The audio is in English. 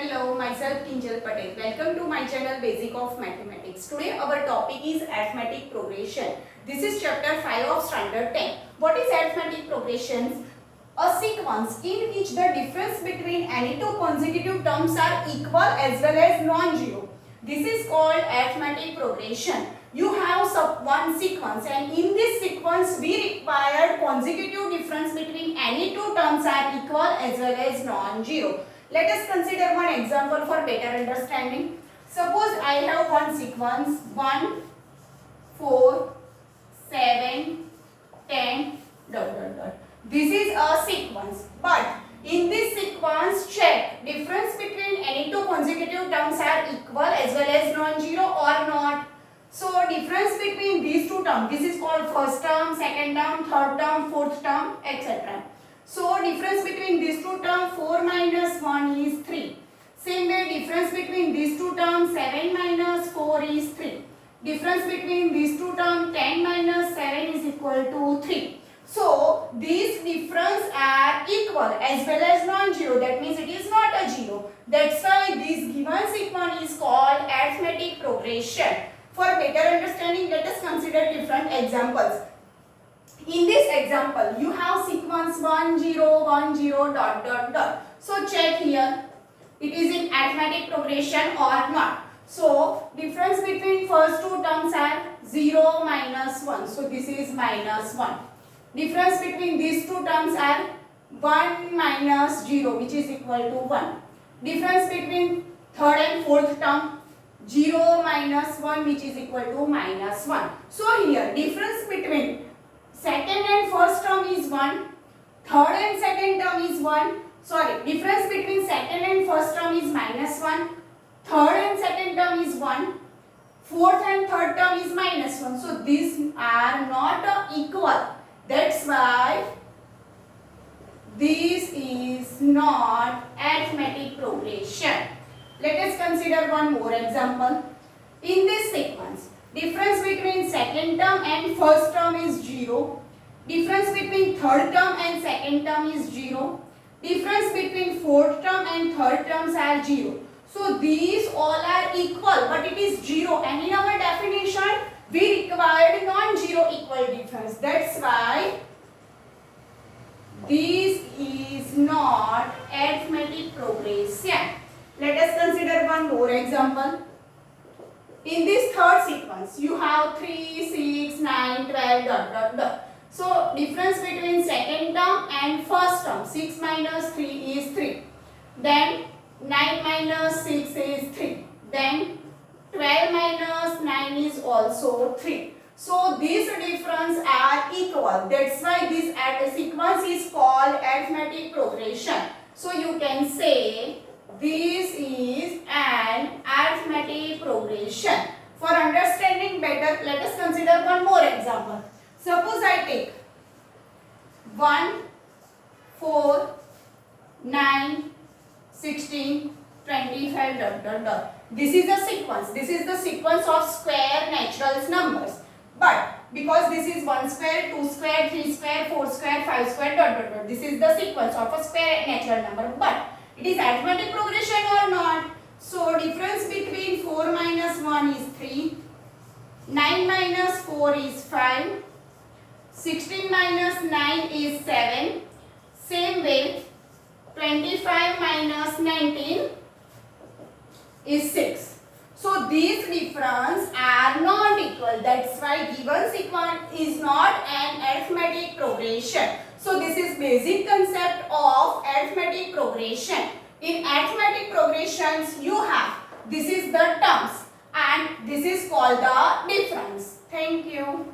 Hello, myself Kinjal Patel. Welcome to my channel Basic of Mathematics. Today our topic is arithmetic progression. This is chapter 5 of standard 10. What is arithmetic progressions? A sequence in which the difference between any two consecutive terms are equal as well as non-zero. This is called arithmetic progression. You have one sequence and in this sequence we require consecutive difference between any two terms are equal as well as non-zero. Let us consider one example for better understanding. Suppose I have one sequence 1, 4, 7, 10, ... This is a sequence, but in this sequence check difference between any two consecutive terms are equal as well as non-zero or not. So difference between these two terms, this is called first term, second term, third term, fourth term, etc. So difference between these two terms 4 minus 1 is 3. Same way difference between these two terms 7 minus 4 is 3. Difference between these two terms 10 minus 7 is equal to 3. So these difference are equal as well as non-zero. That means it is not a zero. That's why this given sequence is called arithmetic progression. For better understanding, let us consider different examples. In this example, you have sequence 1, 0, 1, 0, ... So check here, it is in arithmetic progression or not. So difference between first two terms are 0 minus 1. So this is minus 1. Difference between these two terms are 1 minus 0, which is equal to 1. Difference between third and fourth term 0 minus 1, which is equal to minus 1. So here difference between second and first term is 1, third and second term is 1. Difference between second and first term is minus 1, third and second term is 1, fourth and third term is minus 1. So these are not equal. That's why this is not arithmetic progression. Let us consider one more example. In this sequence, difference between second term and first term is 0. Difference between third term and second term is 0. Difference between fourth term and third terms are 0. So these all are equal, but it is 0. And in our definition, we required non-zero equal difference. That's why this is not arithmetic progression. Let us consider one more example. In this third sequence, you have 3, 6, 9, 12, ... So difference between second term and first term, 6 minus 3 is 3. Then 9 minus 6 is 3. Then 12 minus 9 is also 3. So these difference are equal. That's why this sequence is called arithmetic progression. So you can say this is an arithmetic progression. For understanding better, let us consider one more example. Suppose I take 1, 4, 9, 16, 25, ... This is a sequence. This is the sequence of square natural numbers. But because this is 1 square, 2 square, 3 square, 4 square, 5 square, ... This is the sequence of a square natural number. But it is arithmetic progression or not? So difference between 4 minus 1 is 3. 9 minus 4 is 5. 16 minus 9 is 7. Same way, 25 minus 19 is 6. So these difference are not equal. That's why given sequence is not an arithmetic progression. So this is basic concept of arithmetic progression. In arithmetic progressions you have, this is the terms and this is called the difference. Thank you.